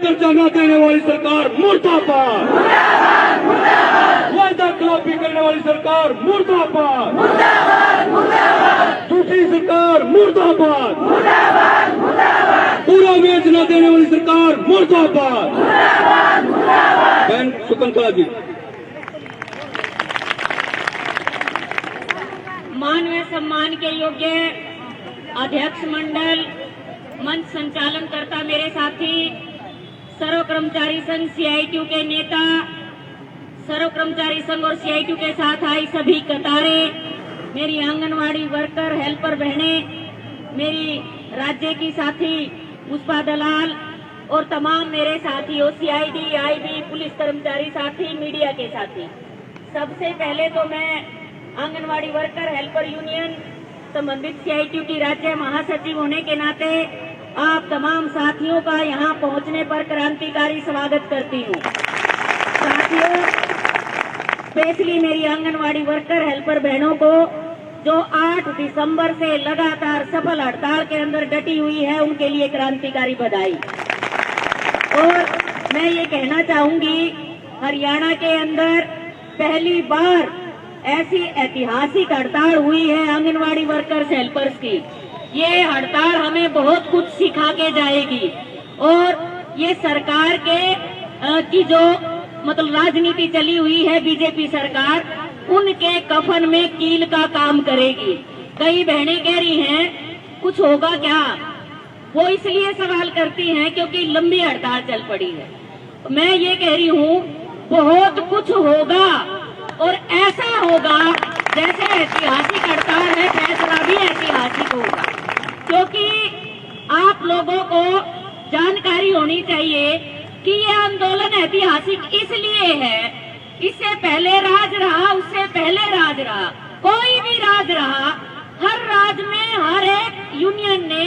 दर्जा न देने वाली सरकार मुर्दाबाद, वायदा खिलाफी करने वाली सरकार मुर्दाबाद, झूठी सरकार मुर्दाबाद, पूरा वेज न देने वाली सरकार मुर्दाबाद। बहन शकुंतला जी। मान व सम्मान के योग्य अध्यक्ष मंडल, मंच संचालन करता मेरे साथी, सर्व कर्मचारी संघ CITU के नेता, सर्व कर्मचारी संघ और CITU के साथ आई सभी कतारें, मेरी आंगनवाड़ी वर्कर हेल्पर बहनें, मेरी राज्य की साथी पुष्पा दलाल और तमाम मेरे साथियों CID, IB, पुलिस कर्मचारी साथी, मीडिया के साथी। सबसे पहले तो मैं आंगनवाड़ी वर्कर हेल्पर यूनियन संबंधित CITU की राज्य महासचिव होने के नाते आप तमाम साथियों का यहाँ पहुँचने पर क्रांतिकारी स्वागत करती हूँ। साथियों, स्पेशली मेरी आंगनवाड़ी वर्कर हेल्पर बहनों को जो 8 दिसंबर से लगातार सफल हड़ताल के अंदर डटी हुई है, उनके लिए क्रांतिकारी बधाई। और मैं ये कहना चाहूंगी, हरियाणा के अंदर पहली बार ऐसी ऐतिहासिक हड़ताल हुई है आंगनवाड़ी वर्कर्स हेल्पर्स की। ये हड़ताल हमें बहुत कुछ सिखा के जाएगी और ये सरकार के की जो मतलब राजनीति चली हुई है बीजेपी सरकार, उनके कफन में कील का काम करेगी। कई बहनें कह रही हैं कुछ होगा क्या, वो इसलिए सवाल करती हैं क्योंकि लंबी हड़ताल चल पड़ी है। मैं ये कह रही हूँ बहुत कुछ होगा और ऐसा होगा जैसे ऐतिहासिक हड़ताल है, फैसला भी ऐतिहासिक होगा। क्योंकि आप लोगों को जानकारी होनी चाहिए कि ये आंदोलन ऐतिहासिक इसलिए है, इससे पहले राज रहा, उससे पहले राज रहा, कोई भी राज रहा, हर राज में हर एक यूनियन ने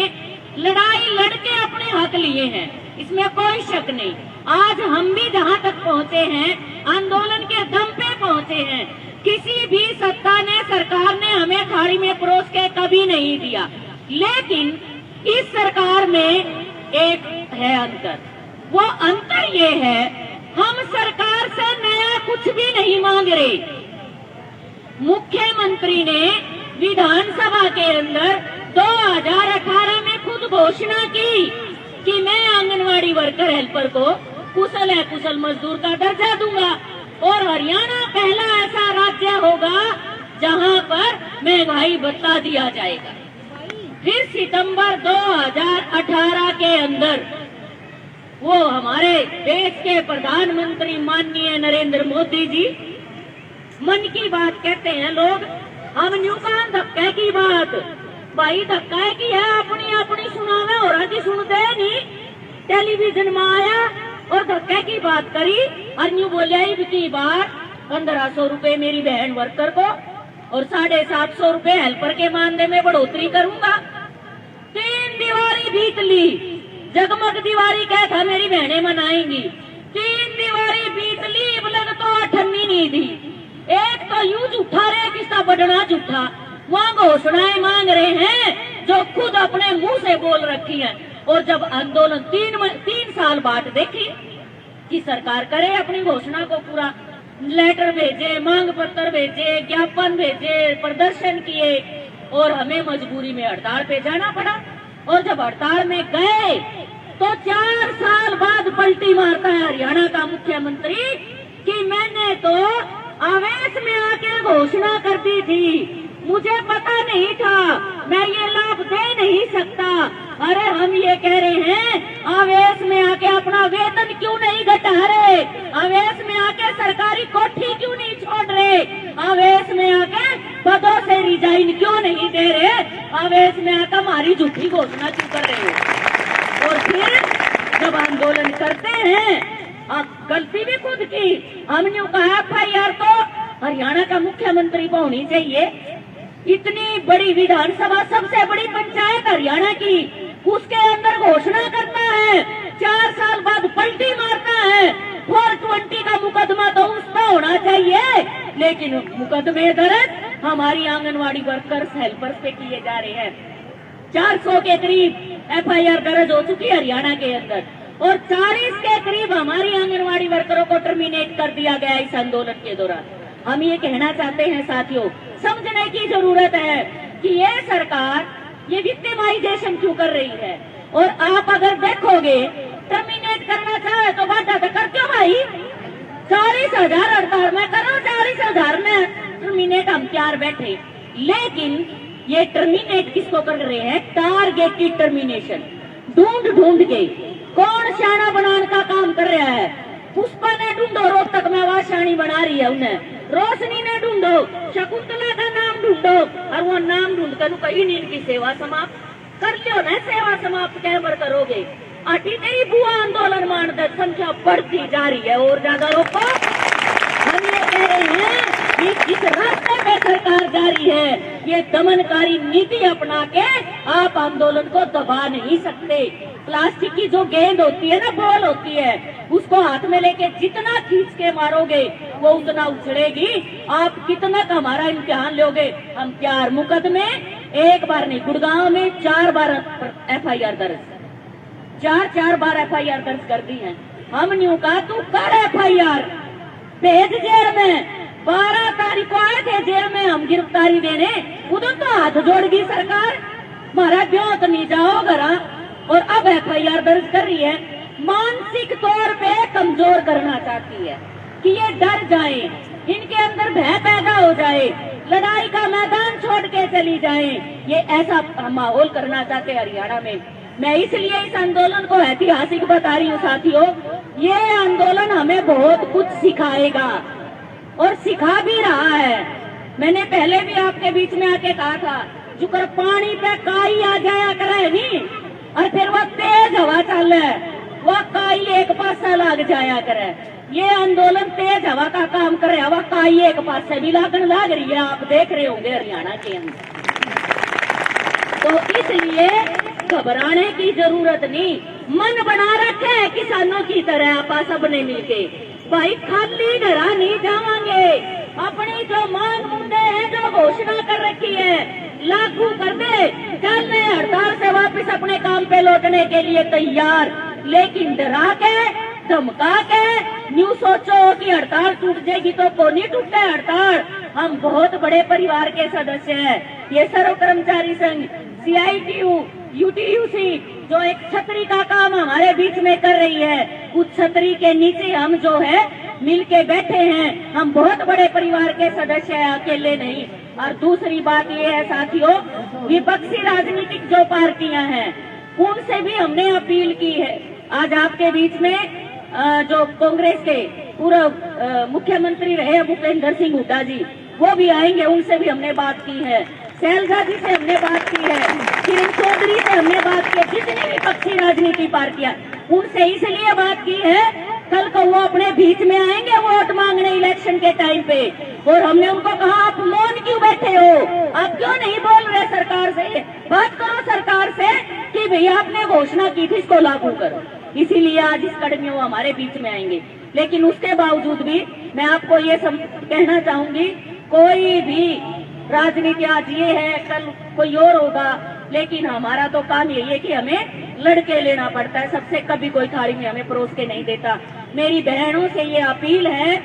लड़ाई लड़के अपने हक लिए हैं, इसमें कोई शक नहीं। आज हम भी जहां तक पहुंचे हैं, आंदोलन के दम पे पहुंचे हैं। किसी भी सत्ता ने, सरकार ने हमें थाली में परोस के कभी नहीं दिया। लेकिन इस सरकार में एक है अंतर, वो अंतर ये है, हम सरकार से नया कुछ भी नहीं मांग रहे। मुख्यमंत्री ने विधानसभा के अंदर 2018 में खुद घोषणा की कि मैं आंगनवाड़ी वर्कर हेल्पर को कुशल है कुशल मजदूर का दर्जा दूंगा और हरियाणा पहला ऐसा राज्य होगा जहां पर महंगाई भत्ता दिया जाएगा। फिर सितंबर 2018 के अंदर वो हमारे देश के प्रधानमंत्री माननीय नरेंद्र मोदी जी, मन की बात कहते हैं लोग, हम न्यू कहा धक्के की बात, भाई धक्का की है अपनी अपनी सुनावे और आगे सुनते नहीं। टेलीविजन में आया और धक्के की बात करी और न्यू बोलिया की बार 1500 रुपए मेरी बहन वर्कर को और 750 रुपए हेल्पर के मानदेय में बढ़ोतरी करूंगा। 3 दिवाली बीत ली, जगमग दिवाली क्या था मेरी बहनें मनाएंगी। 3 दिवाली बीत ली, बोले तो अठन्नी नहीं दी। एक तो यूं झूठा रहे, किसका बढ़ना झूठा, वहाँ घोषणाएं मांग रहे हैं जो खुद अपने मुंह से बोल रखी है। और जब आंदोलन 3 साल बाद देखी कि सरकार करे अपनी घोषणा को पूरा, लेटर भेजे, मांग पत्र भेजे, ज्ञापन भेजे, प्रदर्शन किए और हमें मजबूरी में हड़ताल पे जाना पड़ा। और जब हड़ताल में गए तो 4 साल बाद पलटी मारता है हरियाणा का मुख्यमंत्री कि मैंने तो आवेश में आके घोषणा कर दी थी, मुझे पता नहीं था, मैं ये लाभ दे नहीं सकता। अरे हम ये कह रहे हैं आवेश में आके अपना वेतन क्यों नहीं घटा रहे, आवेश में आके सरकारी कोठी क्यों नहीं छोड़ रहे, आवेश में आके पदों से रिजाइन क्यों नहीं दे रहे, आवेश में आकर हमारी झूठी घोषणा क्यों कर रहे हो। और फिर जब आंदोलन करते हैं, गलती भी खुद की, हमने कहा FIR तो हरियाणा का मुख्यमंत्री को होनी चाहिए। इतनी बड़ी विधानसभा, सबसे बड़ी पंचायत हरियाणा की, उसके अंदर घोषणा करता है, 4 साल बाद पलटी मारता है। 420 का मुकदमा तो उस पर होना चाहिए, लेकिन मुकदमे दर्ज हमारी आंगनवाड़ी वर्कर्स हेल्पर्स पे किए जा रहे हैं। 400 के करीब FIR दर्ज हो चुकी है हरियाणा के अंदर और 40 के करीब हमारी आंगनवाड़ी वर्करों को टर्मिनेट कर दिया गया इस आंदोलन के दौरान। हम ये कहना चाहते हैं साथियों, समझने की जरूरत है कि ये सरकार ये विक्टिमाइजेशन क्यों कर रही है। और आप अगर देखोगे टर्मिनेट करना चाहे तो बात कर क्यों भाई, 40,000 हड़ताल में करो, 40,000 में टर्मिनेट हम तैयार बैठे। लेकिन ये टर्मिनेट किसको कर रहे हैं, टारगेटेड टर्मिनेशन, ढूंढ के कौन शाना बनाने का काम कर रहा है। पुष्पा ने ढूंढो, रोहतक में वहां शानी बना रही है उन्हें, रोशनी ने ढूंढो, शकुंतला का नाम ढूंढो, और वो नाम ढूंढ कर कहीं नहीं इनकी सेवा समाप्त कर लियो ना, सेवा समाप्त कैमर करोगे। अटी नहीं बुआ आंदोलन मानद संख्या बढ़ती जा रही है और ज्यादा रोको। हम ये कह रहे हैं कि इस रास्ते पे सरकार जा रही है, ये दमनकारी नीति अपना के आप आंदोलन को दबा नहीं सकते। प्लास्टिक की जो गेंद होती है ना, बॉल होती है, उसको हाथ में लेके जितना खींच के मारोगे वो उतना उछलेगी। आप कितना का हमारा इम्तिहान लोगे। हम 4 मुकदमे, एक बार नहीं, गुड़गांव में 4 बार FIR दर्ज, 4 बार FIR दर्ज कर दी है। हम न्यू कहा तू कर FIR, भेज जेल में। 12 तारीख को आए थे जेल में हम गिरफ्तारी देने, उधर तो हाथ जोड़गी सरकार, हमारा क्यों तो नहीं जाओ घरा। और अब FIR दर्ज कर रही है, मानसिक तौर पे कमजोर करना चाहती है कि ये डर जाए, इनके अंदर भय पैदा हो जाए, लड़ाई का मैदान छोड़ के चली जाए। ये ऐसा माहौल करना चाहते हरियाणा में। मैं इसलिए इस आंदोलन को ऐतिहासिक बता रही हूँ साथियों। ये आंदोलन हमें बहुत कुछ सिखाएगा और सिखा भी रहा है। मैंने पहले भी आपके बीच में आके कहा था, जुकर पानी पे काई आ जाया करे नहीं, और फिर वह तेज हवा चल है, वह काई एक पासा लग जाया करे। ये आंदोलन तेज हवा का काम कर रहा है, वह काई एक पासे भी लागन लाग रही है, आप देख रहे होंगे हरियाणा के अंदर। तो इसलिए घबराने की जरूरत नहीं, मन बना रखे है किसानों की तरह आप सबने मिलके। भाई खाली घरा नहीं जावांगे, अपनी जो मांग मुद्दे हैं, जो घोषणा कर रखी है, लागू कर दे। चलने हड़ताल से वापस अपने काम पे लौटने के लिए तैयार, लेकिन डरा के धमका के न्यू सोचो कि हड़ताल टूट जाएगी तो कौन टूटे हड़ताल। हम बहुत बड़े परिवार के सदस्य हैं। ये सर्व कर्मचारी संघ, CITU, UTUC जो एक छतरी का काम हमारे बीच में कर रही है, उस छतरी के नीचे हम जो है मिलके बैठे हैं। हम बहुत बड़े परिवार के सदस्य हैं, अकेले नहीं। और दूसरी बात ये है साथियों, विपक्षी राजनीतिक जो पार्टियां हैं उनसे भी हमने अपील की है। आज आपके बीच में जो कांग्रेस के पूर्व मुख्यमंत्री रहे भूपेंद्र सिंह हुड्डा जी, वो भी आएंगे, उनसे भी हमने बात की है। शैलजा जी से हमने बात की है, किरण चौधरी से हमने बात की है, जितनी भी पक्षी राजनीति पार्टियां, उनसे इसलिए बात की है, कल को वो अपने बीच में आएंगे वोट मांगने इलेक्शन के टाइम पे, और हमने उनको कहा आप मौन क्यों बैठे हो, आप क्यों नहीं बोल रहे सरकार से, बात करो सरकार से कि भैया आपने घोषणा की थी इसको लागू करो। इसीलिए आज इस कड़ी में वो हमारे बीच में आएंगे। लेकिन उसके बावजूद भी मैं आपको ये कहना चाहूंगी, कोई भी राजनीति आज ये है, कल कोई और होगा, लेकिन हमारा तो काम यही है कि हमें लड़के लेना पड़ता है। सबसे कभी कोई थाली में हमें परोस के नहीं देता। मेरी बहनों से ये अपील है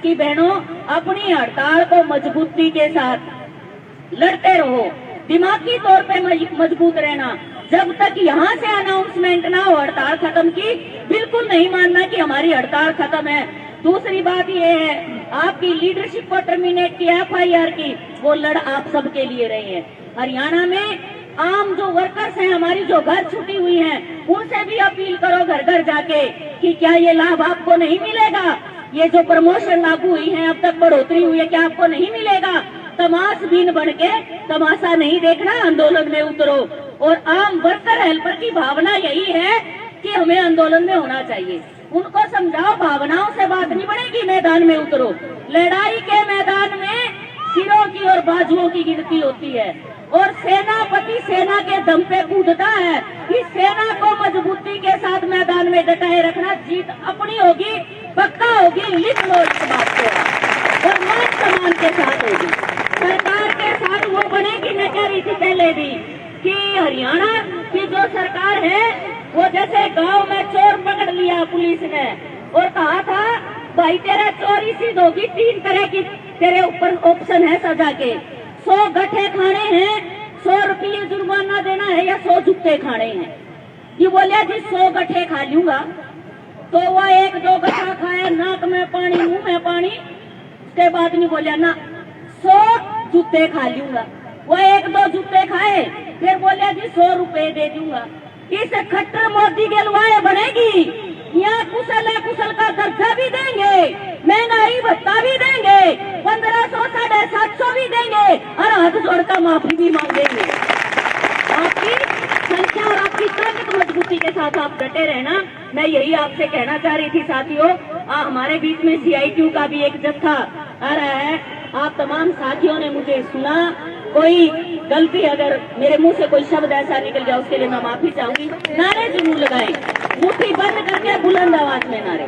कि बहनों अपनी हड़ताल को मजबूती के साथ लड़ते रहो, दिमागी तौर पे मजबूत रहना। जब तक यहाँ से अनाउंसमेंट ना हो हड़ताल खत्म की, बिल्कुल नहीं मानना कि हमारी हड़ताल खत्म है। दूसरी बात ये है, आपकी लीडरशिप को टर्मिनेट किया FIR की, वो लड़ आप सबके लिए रहे हैं। हरियाणा में आम जो वर्कर्स हैं, हमारी जो घर छुट्टी हुई हैं, उनसे भी अपील करो घर घर जाके कि क्या ये लाभ आपको नहीं मिलेगा, ये जो प्रमोशन लागू हुई है, अब तक बढ़ोतरी हुई है, क्या आपको नहीं मिलेगा। तमाशबीन बन के तमाशा नहीं देखना, आंदोलन में उतरो। और आम वर्कर हेल्पर की भावना यही है कि हमें आंदोलन में होना चाहिए। उनको समझाओ, भावनाओं से बात नहीं बनेगी, मैदान में उतरो। लड़ाई के मैदान में सिरों की और बाजुओं की गिनती होती है, और सेनापति सेना के दम पे कूदता है। इस सेना को मजबूती के साथ मैदान में डटाए रखना, जीत अपनी होगी, पक्का होगी, लिख लो इस बात को, और मान सम्मान के साथ होगी। सरकार के साथ वो बनेगी, मैं कह रही थी पहले भी कि हरियाणा की जो सरकार है वो जैसे गांव में चोर पकड़ लिया पुलिस ने और कहा था भाई तेरा चोरी सीध होगी, 3 तरह की तेरे ऊपर ऑप्शन है सजा के, 100 गट्ठे खाने हैं, 100 रुपये जुर्माना देना है या 100 जूते खाने हैं। ये बोलिया जी 100 गट्ठे खा लूंगा। तो वह 1-2 गट्ठा खाया, नाक में पानी मुंह में पानी, उसके बाद नहीं बोलिया ना 100 जूते खा लूंगा। वह 1-2 जूते खाए, फिर बोलिया जी 100 रुपए दे दूंगा। इस खट्टर मोदी के लुआए बनेगी, यहाँ कुशल है कुशल का दर्जा भी देंगे, महंगाई भत्ता भी देंगे, 1500 750 भी देंगे और हाथ जोड़कर माफी भी मांगेंगे। आपकी संख्या और आपकी ताकत मजबूती के साथ आप डटे रहना। मैं यही आपसे कहना चाह रही थी साथियों। हमारे बीच में CITU का भी एक जत्था आ रहा है। आप तमाम साथियों ने मुझे सुना, कोई गलती अगर मेरे मुंह से कोई शब्द ऐसा निकल गया उसके लिए मैं माफी चाहूंगी। नारे जरूर लगाएं, मुट्ठी बंद करके बुलंद आवाज में नारे।